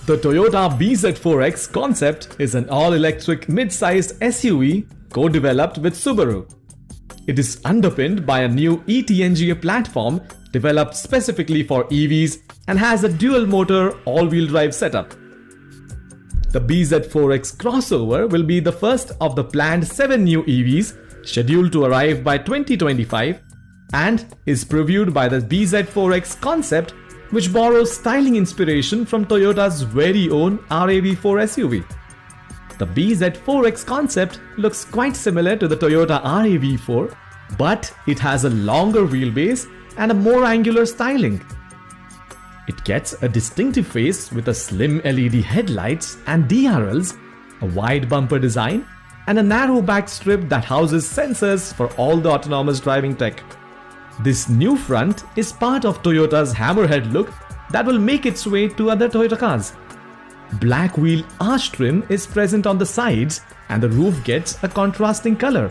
The Toyota BZ4X concept is an all-electric mid-sized SUV co-developed with Subaru. It is underpinned by a new eTNGA platform developed specifically for EVs and has a dual-motor all-wheel drive setup. The BZ4X crossover will be the first of the planned 7 new EVs scheduled to arrive by 2025 and is previewed by the BZ4X concept, which borrows styling inspiration from Toyota's very own RAV4 SUV. The BZ4X concept looks quite similar to the Toyota RAV4, but it has a longer wheelbase and a more angular styling. It gets a distinctive face with a slim LED headlights and DRLs, a wide bumper design, and a narrow back strip that houses sensors for all the autonomous driving tech. This new front is part of Toyota's hammerhead look that will make its way to other Toyota cars. Black wheel arch trim is present on the sides and the roof gets a contrasting color.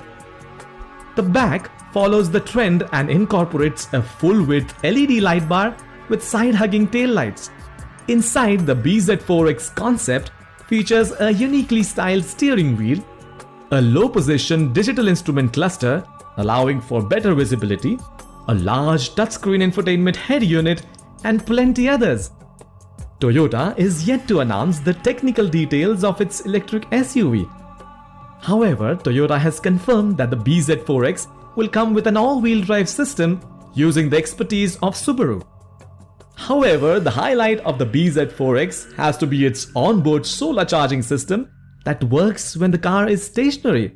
The back follows the trend and incorporates a full-width LED light bar with side-hugging taillights. Inside, the BZ4X concept features a uniquely styled steering wheel, a low-position digital instrument cluster allowing for better visibility, a large touchscreen infotainment head unit, and plenty others. Toyota is yet to announce the technical details of its electric SUV. However, Toyota has confirmed that the BZ4X will come with an all-wheel drive system using the expertise of Subaru. However, the highlight of the BZ4X has to be its onboard solar charging system that works when the car is stationary.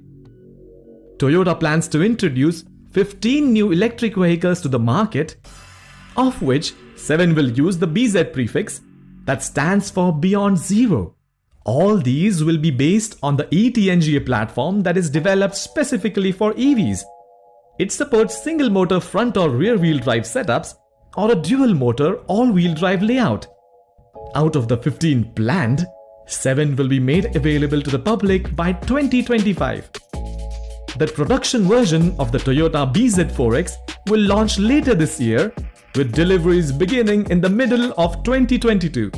Toyota plans to introduce 15 new electric vehicles to the market, of which 7 will use the BZ prefix that stands for Beyond Zero. All these will be based on the eTNGA platform that is developed specifically for EVs. It supports single motor front or rear wheel drive setups or a dual motor all-wheel drive layout. Out of the 15 planned, 7 will be made available to the public by 2025. The production version of the Toyota BZ4X will launch later this year, with deliveries beginning in the middle of 2022.